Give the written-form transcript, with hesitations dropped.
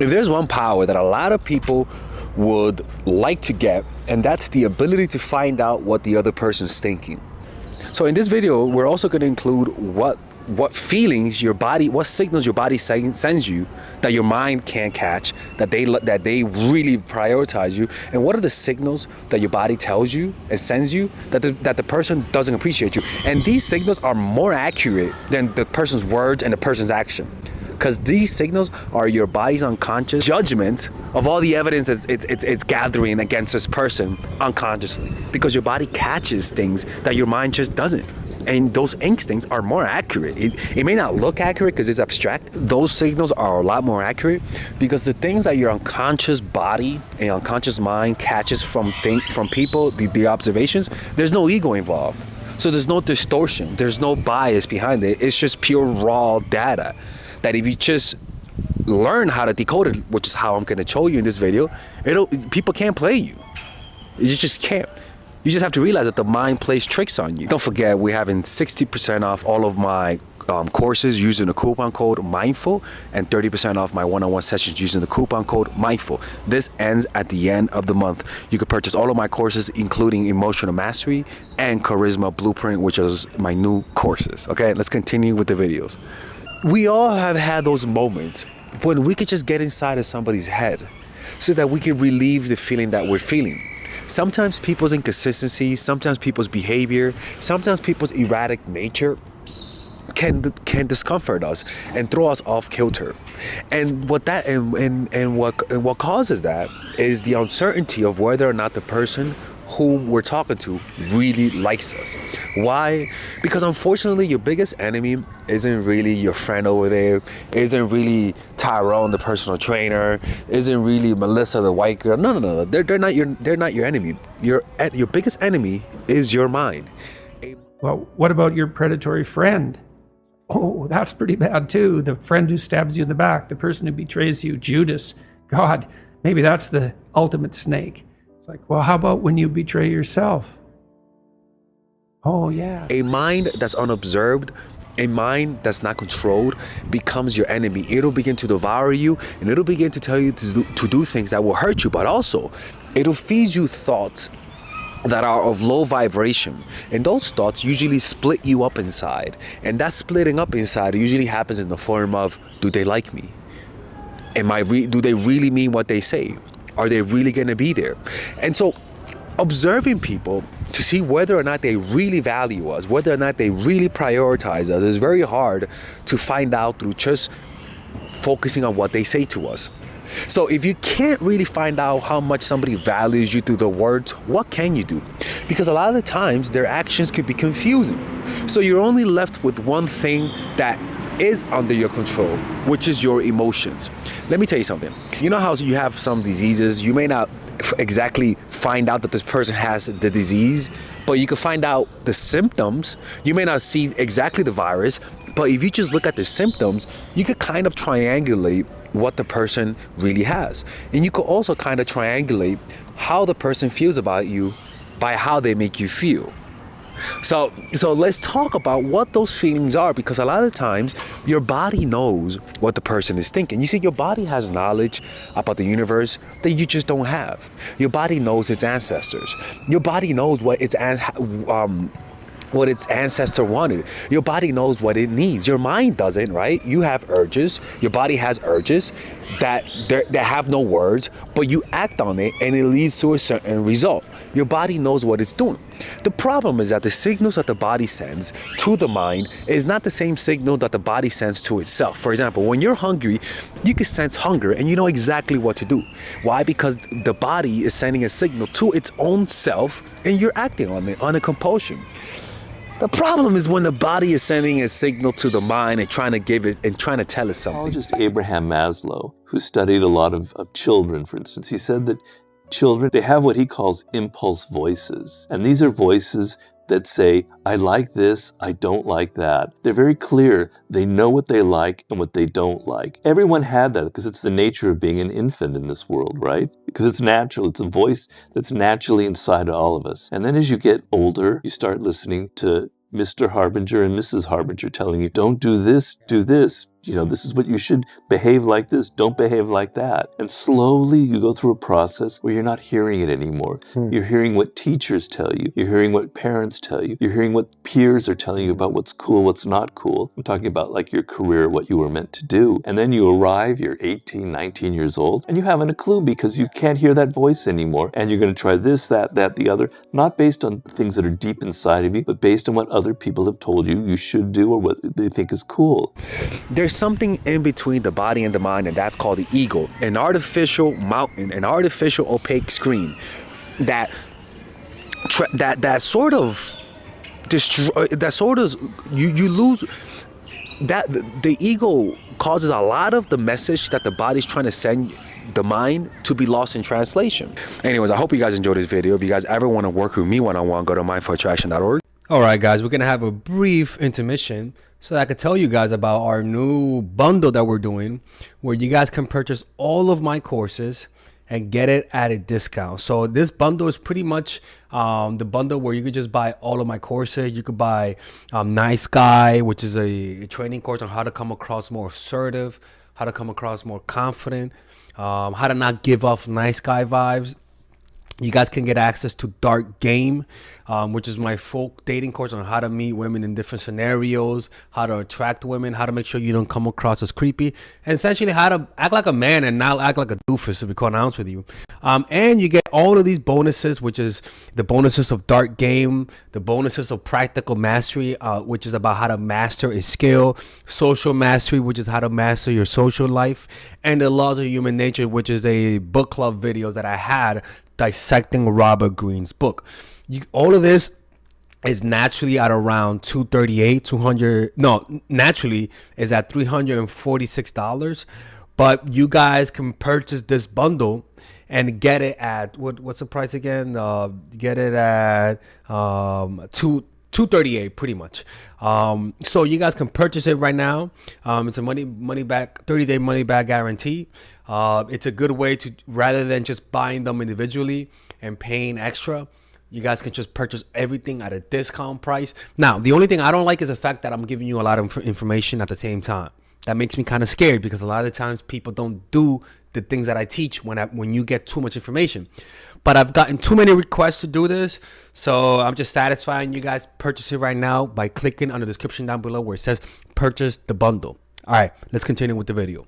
If there's one power that a lot of people would like to get, and that's the ability to find out what the other person's thinking. So in this video, we're also going to include what feelings your body, what signals your body sends you that your mind can't catch, that they really prioritize you, and what are the signals that your body tells you and sends you that the person doesn't appreciate you. And these signals are more accurate than the person's words and the person's action, because these signals are your body's unconscious judgment of all the evidence it's gathering against this person unconsciously, because your body catches things that your mind just doesn't. And those instincts are more accurate. It may not look accurate because it's abstract. Those signals are a lot more accurate because the things that your unconscious body and unconscious mind catches from people, the observations, there's no ego involved. So there's no distortion. There's no bias behind it. It's just pure raw data that if you just learn how to decode it, which is how I'm going to show you in this video, people can't play you. You just can't. You just have to realize that the mind plays tricks on you. Don't forget, we're having 60% off all of my courses using the coupon code MINDFUL, and 30% off my one-on-one sessions using the coupon code MINDFUL. This ends at the end of the month. You can purchase all of my courses, including Emotional Mastery and Charisma Blueprint, which is my new courses. Okay, let's continue with the videos. We all have had those moments when we could just get inside of somebody's head so that we can relieve the feeling that we're feeling. Sometimes people's inconsistencies, sometimes people's behavior, sometimes people's erratic nature can discomfort us and throw us off kilter. And what causes that is the uncertainty of whether or not the person whom we're talking to really likes us. Why? Because unfortunately, your biggest enemy isn't really your friend over there, isn't really Tyrone, the personal trainer, isn't really Melissa, the white girl. No. They're not your enemy. Your biggest enemy is your mind. Well, what about your predatory friend? Oh, that's pretty bad too. The friend who stabs you in the back, the person who betrays you, Judas. God, maybe that's the ultimate snake. It's like, well, how about when you betray yourself? Oh, yeah. A mind that's unobserved, a mind that's not controlled, becomes your enemy. It'll begin to devour you, and it'll begin to tell you to do things that will hurt you, but also it'll feed you thoughts that are of low vibration, and those thoughts usually split you up inside. And that splitting up inside usually happens in the form of, do they like me? Do they really mean what they say? Are they really going to be there? And so observing people to see whether or not they really value us, whether or not they really prioritize us, is very hard to find out through just focusing on what they say to us. So if you can't really find out how much somebody values you through the words, what can you do? Because a lot of the times their actions can be confusing. So you're only left with one thing that is under your control, which is your emotions. Let me tell you something. You know how you have some diseases, you may not exactly find out that this person has the disease, but you can find out the symptoms. You may not see exactly the virus, but if you just look at the symptoms, you could kind of triangulate what the person really has. And you could also kind of triangulate how the person feels about you by how they make you feel. So let's talk about what those feelings are, because a lot of times your body knows what the person is thinking. You see, your body has knowledge about the universe that you just don't have. Your body knows its ancestors. Your body knows what its ancestor wanted. Your body knows what it needs. Your mind doesn't, right? You have urges. Your body has urges that have no words, but you act on it and it leads to a certain result. Your body knows what it's doing. The problem is that the signals that the body sends to the mind is not the same signal that the body sends to itself. For example, when you're hungry, you can sense hunger and you know exactly what to do. Why? Because the body is sending a signal to its own self and you're acting on it, on a compulsion. The problem is when the body is sending a signal to the mind and trying to give it and trying to tell it something. Psychologist Abraham Maslow, who studied a lot of children, for instance, he said that children, they have what he calls impulse voices. And these are voices that say, I like this, I don't like that. They're very clear. They know what they like and what they don't like. Everyone had that because it's the nature of being an infant in this world, right? Because it's natural. It's a voice that's naturally inside of all of us. And then as you get older, you start listening to Mr. Harbinger and Mrs. Harbinger telling you, don't do this, you know, this is what you should behave like this, don't behave like that. And slowly you go through a process where you're not hearing it anymore. You're hearing what teachers tell you. You're hearing what parents tell you. You're hearing what peers are telling you about what's cool, what's not cool. I'm talking about like your career, what you were meant to do. And then you arrive, you're 18, 19 years old, and you haven't a clue because you can't hear that voice anymore. And you're going to try this, that, the other, not based on things that are deep inside of you, but based on what other people have told you you should do or what they think is cool. There's something in between the body and the mind, and that's called the ego, an artificial mountain, an artificial opaque screen that sort of destroy, that sort of you lose that. The ego causes a lot of the message that the body's trying to send the mind to be lost in translation. Anyways, I hope you guys enjoyed this video. If you guys ever want to work with me one-on-one, go to mindforattraction.org. All right, guys, we're going to have a brief intermission so that I could tell you guys about our new bundle that we're doing, where you guys can purchase all of my courses and get it at a discount. So this bundle is pretty much the bundle where you could just buy all of my courses. You could buy Nice Guy, which is a training course on how to come across more assertive, how to come across more confident, how to not give off nice guy vibes. You guys can get access to Dark Game, which is my full dating course on how to meet women in different scenarios, how to attract women, how to make sure you don't come across as creepy, and essentially how to act like a man and not act like a doofus, to be quite honest with you. And you get all of these bonuses, which is the bonuses of Dark Game, the bonuses of Practical Mastery, which is about how to master a skill, Social Mastery, which is how to master your social life, and the Laws of Human Nature, which is a book club videos that I had dissecting Robert Greene's book. All of this is naturally at around naturally is at $346, but you guys can purchase this bundle and get it at what's the price again? Get it at $238 pretty much. So you guys can purchase it right now. It's a money back 30-day money back guarantee. It's a good way to, rather than just buying them individually and paying extra, you guys can just purchase everything at a discount price. Now, the only thing I don't like is the fact that I'm giving you a lot of information at the same time. That makes me kind of scared because a lot of times people don't do the things that I teach when you get too much information. But I've gotten too many requests to do this, so I'm just satisfying you guys. Purchase it right now by clicking on the description down below where it says purchase the bundle. All right, let's continue with the video.